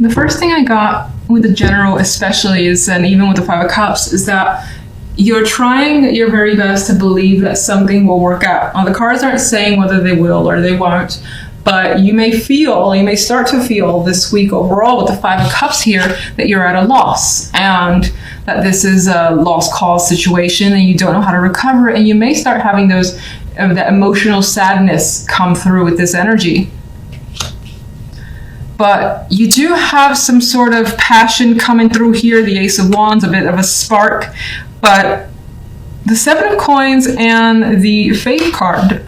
The first thing I got with the general especially is, and even with the Five of Cups, is that you're trying your very best to believe that something will work out. Now, the cards aren't saying whether they will or they won't, but you may start to feel this week overall with the Five of Cups here that you're at a loss and that this is a lost cause situation and you don't know how to recover, and you may start having that emotional sadness come through with this energy. But you do have some sort of passion coming through here, the Ace of Wands, a bit of a spark. But the Seven of Coins and the Faith card,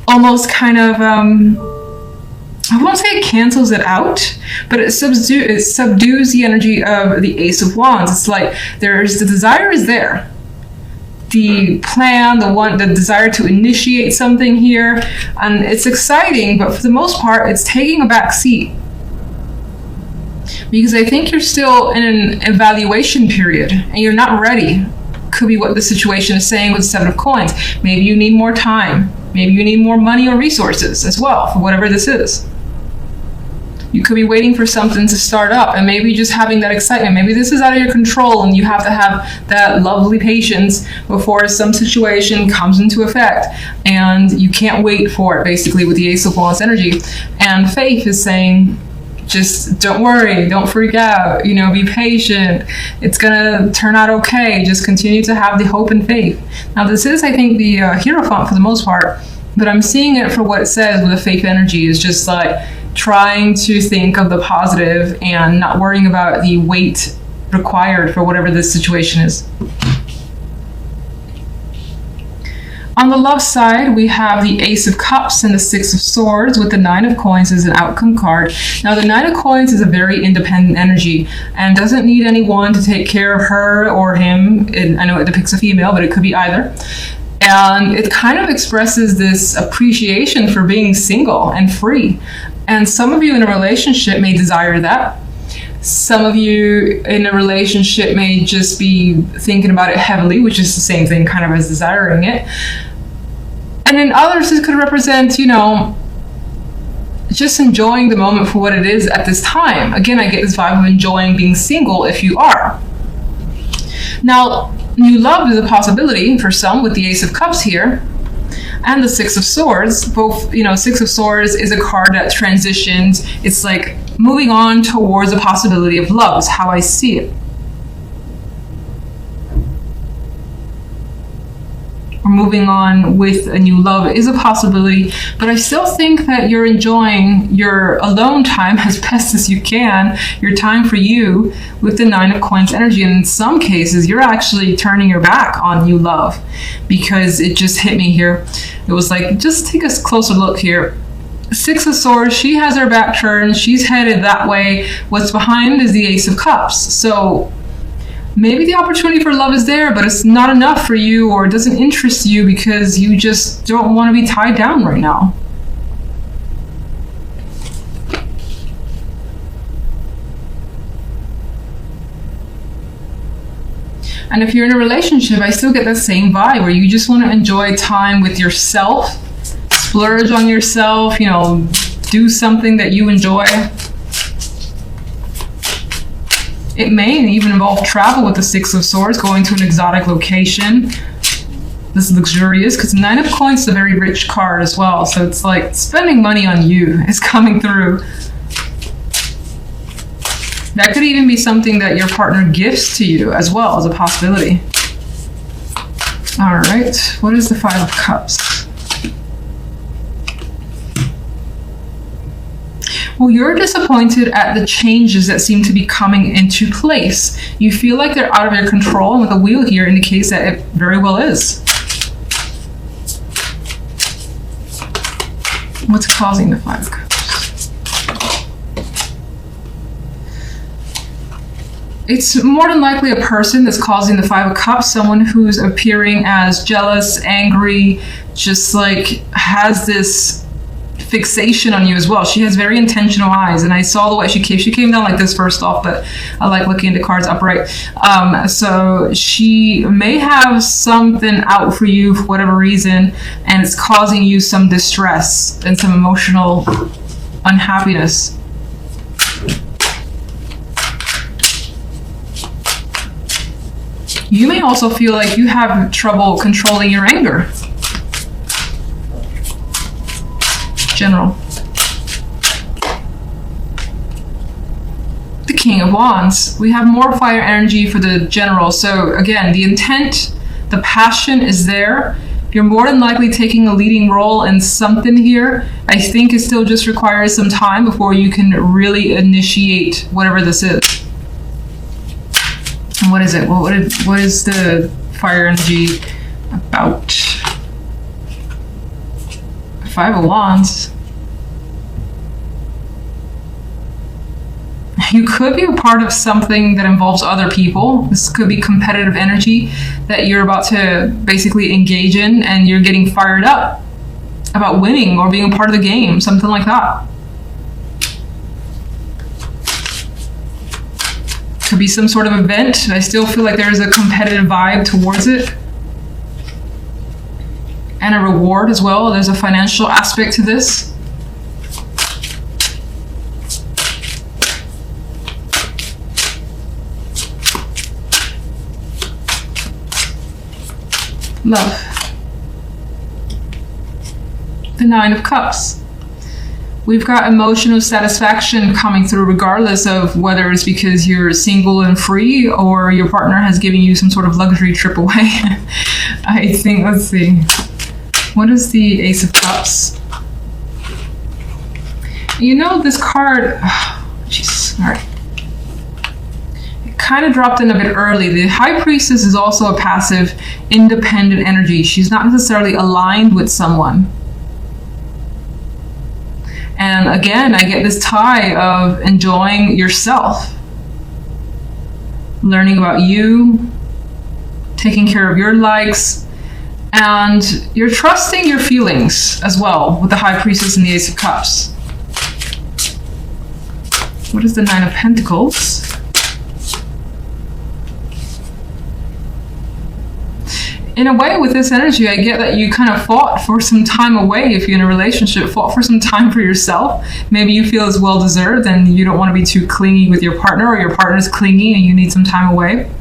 almost kind of, I won't say it cancels it out, but it subdues the energy of the Ace of Wands. It's like the desire is there. The plan, the desire to initiate something here, and it's exciting, but for the most part, it's taking a back seat. Because I think you're still in an evaluation period, and you're not ready. Could be what the situation is saying with the Seven of Coins. Maybe you need more time. Maybe you need more money or resources as well, for whatever this is. You could be waiting for something to start up, and maybe just having that excitement. Maybe this is out of your control and you have to have that lovely patience before some situation comes into effect, and you can't wait for it, basically, with the Ace of Wands energy. And Faith is saying, just don't worry, don't freak out, be patient. It's gonna turn out okay. Just continue to have the hope and faith. Now, this is, I think, the Hierophant for the most part, but I'm seeing it for what it says with the Faith energy is just like trying to think of the positive and not worrying about the weight required for whatever this situation is. On the love side, we have the Ace of Cups and the Six of Swords, with the Nine of Coins as an outcome card. Now, the Nine of Coins is a very independent energy and doesn't need anyone to take care of her or him. I know it depicts a female, but it could be either. And it kind of expresses this appreciation for being single and free. And some of you in a relationship may desire that. Some of you in a relationship may just be thinking about it heavily, which is the same thing kind of as desiring it. And in others, this could represent, just enjoying the moment for what it is at this time. Again, I get this vibe of enjoying being single if you are. Now, new love is a possibility for some with the Ace of Cups here. And the Six of Swords, both, Six of Swords is a card that transitions. It's like moving on towards a possibility of love is how I see it. Or moving on with a new love is a possibility, but I still think that you're enjoying your alone time as best as you can, your time for you with the Nine of Coins energy. And in some cases, you're actually turning your back on new love because it just hit me here. It was like, just take a closer look here. Six of Swords, she has her back turned. She's headed that way. What's behind is the Ace of Cups. So maybe the opportunity for love is there, but it's not enough for you, or it doesn't interest you because you just don't want to be tied down right now. And if you're in a relationship, I still get that same vibe where you just want to enjoy time with yourself, splurge on yourself, do something that you enjoy. It may even involve travel with the Six of Swords, going to an exotic location. This is luxurious because Nine of Coins is a very rich card as well. So it's like spending money on you is coming through. That could even be something that your partner gifts to you as well as a possibility. All right, what is the Five of Cups? Well, you're disappointed at the changes that seem to be coming into place. You feel like they're out of your control, and with the wheel here indicates that it very well is. What's causing the Five of Cups? It's more than likely a person that's causing the Five of Cups, someone who's appearing as jealous, angry, just like has this fixation on you as well. She has very intentional eyes, and I saw the way she came down like this first off, but I like looking at the cards upright. So she may have something out for you for whatever reason, and it's causing you some distress and some emotional unhappiness. You may also feel like you have trouble controlling your anger. General. The King of Wands. We have more fire energy for the general. So again, the intent, the passion is there. You're more than likely taking a leading role in something here. I think it still just requires some time before you can really initiate whatever this is. And what is it? Well, what is the fire energy about? Five of Wands. You could be a part of something that involves other people. This could be competitive energy that you're about to basically engage in, and you're getting fired up about winning or being a part of the game, something like that. Could be some sort of event. I still feel like there's a competitive vibe towards it. And a reward as well. There's a financial aspect to this. Love. The Nine of Cups. We've got emotional satisfaction coming through regardless of whether it's because you're single and free or your partner has given you some sort of luxury trip away. I think, let's see. What is the Ace of Cups? You know, this card, jeez, all right. Kind of dropped in a bit early. The High Priestess is also a passive, independent energy. She's not necessarily aligned with someone. And again, I get this tie of enjoying yourself, learning about you, taking care of your likes, and you're trusting your feelings as well with the High Priestess and the Ace of Cups. What is the Nine of Pentacles? In a way, with this energy, I get that you kind of fought for some time away. If you're in a relationship, fought for some time for yourself. Maybe you feel it's well-deserved and you don't want to be too clingy with your partner, or your partner's clingy and you need some time away.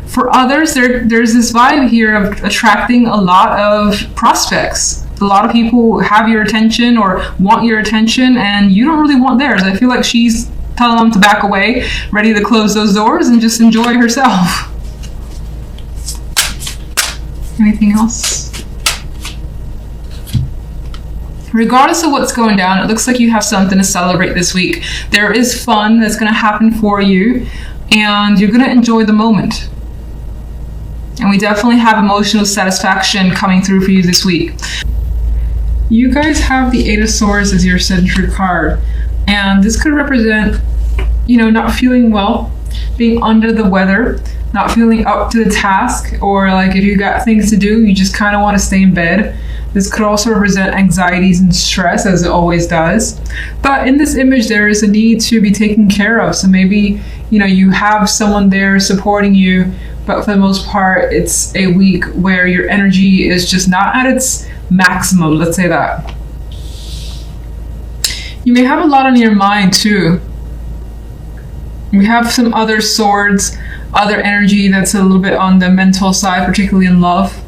For others, there's this vibe here of attracting a lot of prospects. A lot of people have your attention or want your attention, and you don't really want theirs. I feel like she's telling them to back away, ready to close those doors and just enjoy herself. Anything else? Regardless of what's going down, it looks like you have something to celebrate this week. There is fun that's going to happen for you, and you're going to enjoy the moment. And we definitely have emotional satisfaction coming through for you this week. You guys have the Eight of Swords as your central card, and this could represent, not feeling well, being under the weather, not feeling up to the task, or like if you got things to do, you just kind of want to stay in bed. This could also represent anxieties and stress, as it always does. But in this image, there is a need to be taken care of. So maybe, you have someone there supporting you, but for the most part, it's a week where your energy is just not at its maximum, let's say that. You may have a lot on your mind too. We have some other swords, other energy that's a little bit on the mental side, particularly in love.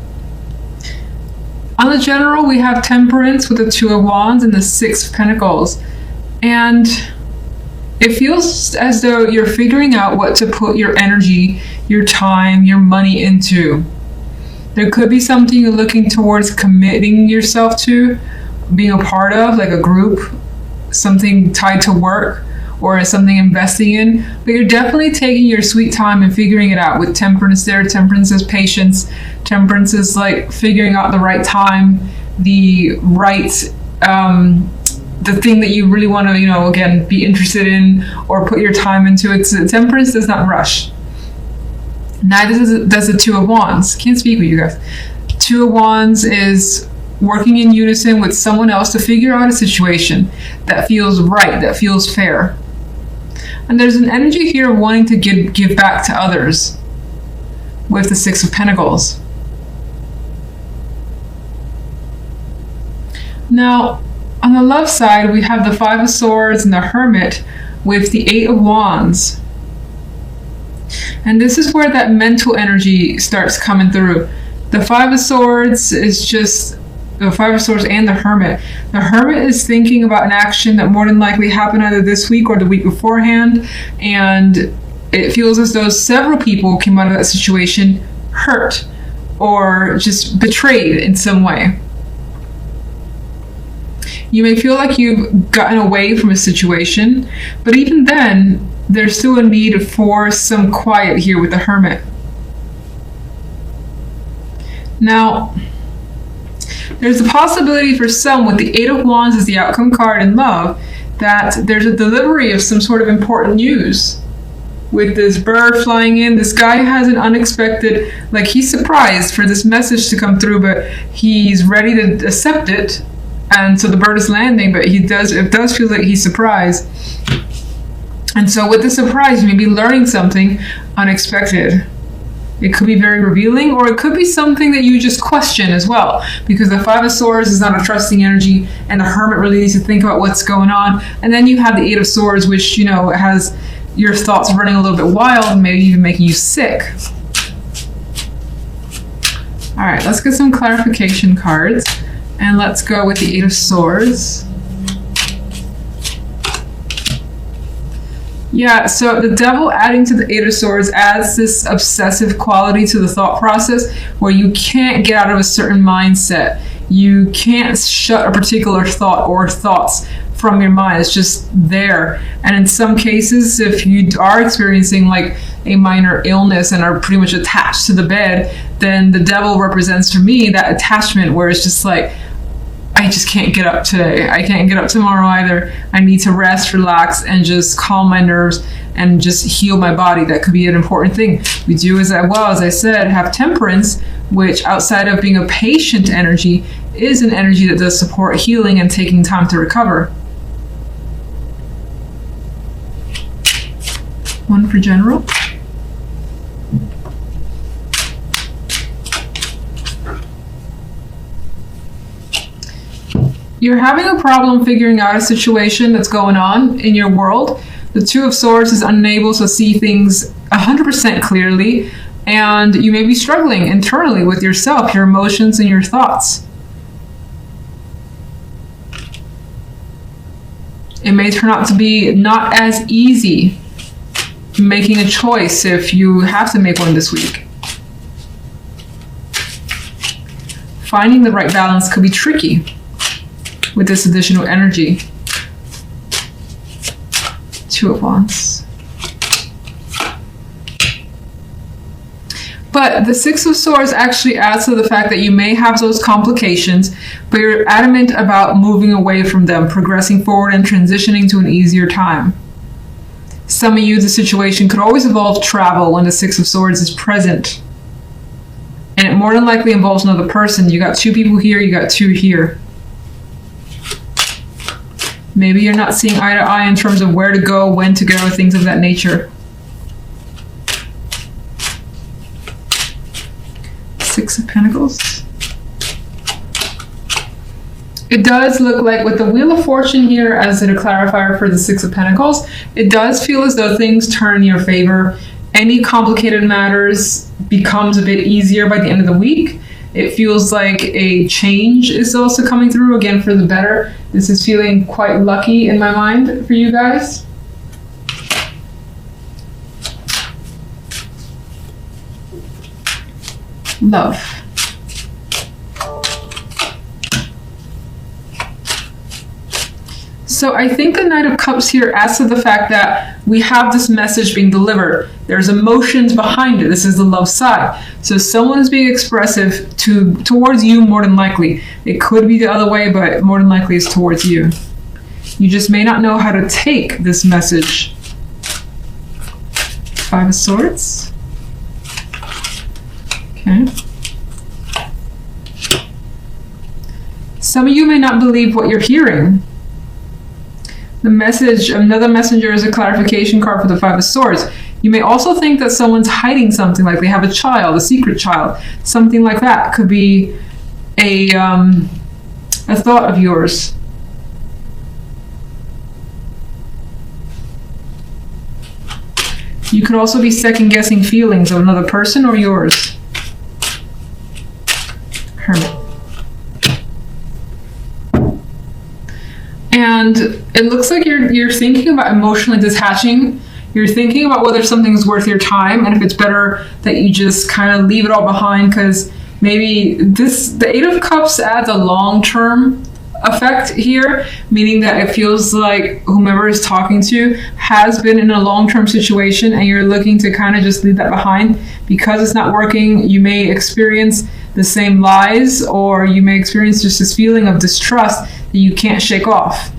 On the general, we have Temperance with the Two of Wands and the Six of Pentacles. And it feels as though you're figuring out what to put your energy, your time, your money into. There could be something you're looking towards committing yourself to, being a part of, like a group, something tied to work, or something investing in, but you're definitely taking your sweet time and figuring it out. With Temperance there, Temperance is patience. Temperance is like figuring out the right time, the right, the thing that you really want to, again, be interested in or put your time into. Temperance does not rush. Neither does the Two of Wands. Can't speak with you guys. Two of Wands is working in unison with someone else to figure out a situation that feels right, that feels fair. And there's an energy here of wanting to give back to others with the Six of Pentacles. Now, on the love side, we have the Five of Swords and the Hermit with the Eight of Wands. And this is where that mental energy starts coming through. The Five of Swords is just the Five of Swords and the Hermit. The Hermit is thinking about an action that more than likely happened either this week or the week beforehand, and it feels as though several people came out of that situation hurt or just betrayed in some way. You may feel like you've gotten away from a situation, but even then, there's still a need for some quiet here with the Hermit. Now, there's a possibility for some, with the Eight of Wands as the outcome card in love, that there's a delivery of some sort of important news. With this bird flying in, this guy has an unexpected, like he's surprised for this message to come through, but he's ready to accept it. And so the bird is landing, but it does feel like he's surprised. And so with the surprise, you may be learning something unexpected. It could be very revealing, or it could be something that you just question as well, because the Five of Swords is not a trusting energy, and the Hermit really needs to think about what's going on. And then you have the Eight of Swords, which, you know, has your thoughts running a little bit wild, and maybe even making you sick. All right, let's get some clarification cards, and let's go with the Eight of Swords. Yeah, so the Devil adding to the Eight of Swords adds this obsessive quality to the thought process where you can't get out of a certain mindset. You can't shut a particular thought or thoughts from your mind. It's just there. And in some cases, if you are experiencing like a minor illness and are pretty much attached to the bed, then the Devil represents for me that attachment where it's just like, I just can't get up today. I can't get up tomorrow either. I need to rest, relax, and just calm my nerves and just heal my body. That could be an important thing. We do as well, as I said, have Temperance, which outside of being a patient energy, is an energy that does support healing and taking time to recover. One for general. You're having a problem figuring out a situation that's going on in your world. The Two of Swords is unable to see things 100% clearly, and you may be struggling internally with yourself, your emotions, and your thoughts. It may turn out to be not as easy making a choice if you have to make one this week. Finding the right balance could be tricky with this additional energy. Two of Wands. But the Six of Swords actually adds to the fact that you may have those complications, but you're adamant about moving away from them, progressing forward and transitioning to an easier time. Some of you, the situation could always involve travel when the Six of Swords is present. And it more than likely involves another person. You got two people here, you got two here. Maybe you're not seeing eye to eye in terms of where to go, when to go, things of that nature. Six of Pentacles. It does look like with the Wheel of Fortune here as a clarifier for the Six of Pentacles, it does feel as though things turn in your favor. Any complicated matters becomes a bit easier by the end of the week. It feels like a change is also coming through, again, for the better. This is feeling quite lucky in my mind for you guys. Love. So I think the Knight of Cups here adds to the fact that we have this message being delivered. There's emotions behind it. This is the love side. So someone is being expressive towards you more than likely. It could be the other way, but more than likely it's towards you. You just may not know how to take this message. Five of Swords. Okay. Some of you may not believe what you're hearing. The message, another messenger, is a clarification card for the Five of Swords. You may also think that someone's hiding something, like they have a child, a secret child. Something like that could be a thought of yours. You could also be second guessing feelings of another person or yours. Hermit. And it looks like you're thinking about emotionally detaching. You're thinking about whether something's worth your time and if it's better that you just kind of leave it all behind, because maybe the Eight of Cups adds a long-term effect here, meaning that it feels like whomever is talking to you has been in a long-term situation and you're looking to kind of just leave that behind because it's not working. You may experience the same lies, or you may experience just this feeling of distrust that you can't shake off.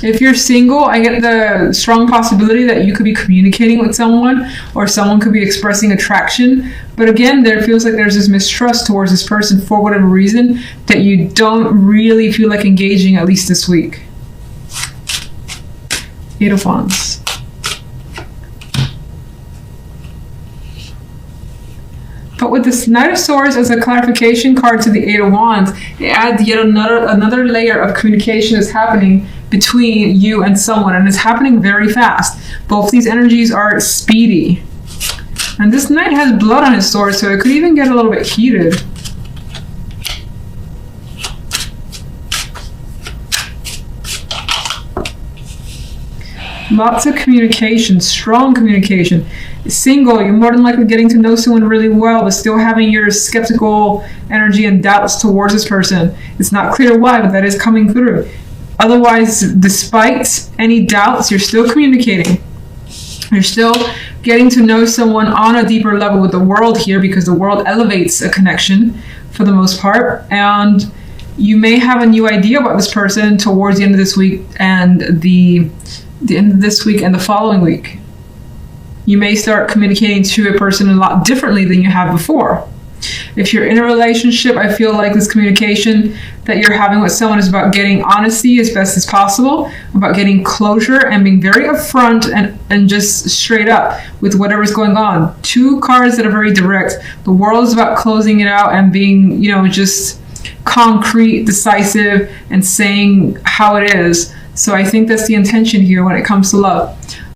If you're single, I get the strong possibility that you could be communicating with someone, or someone could be expressing attraction. But again, there feels like there's this mistrust towards this person for whatever reason that you don't really feel like engaging, at least this week. Eight of Wands. But with this Knight of Swords as a clarification card to the Eight of Wands, it adds yet another layer of communication that's happening between you and someone, and it's happening very fast. Both these energies are speedy. And this Knight has blood on his sword, so it could even get a little bit heated. Lots of communication, strong communication. Single, you're more than likely getting to know someone really well, but still having your skeptical energy and doubts towards this person. It's not clear why, but that is coming through. Otherwise, despite any doubts, you're still communicating. You're still getting to know someone on a deeper level with the world here, because the world elevates a connection for the most part. And you may have a new idea about this person towards the end of this week and the end of this week and the following week. You may start communicating to a person a lot differently than you have before. If you're in a relationship, I feel like this communication that you're having with someone is about getting honesty as best as possible, about getting closure and being very upfront and just straight up with whatever's going on. Two cards that are very direct. The World is about closing it out and being, just concrete, decisive, and saying how it is. So I think that's the intention here when it comes to love.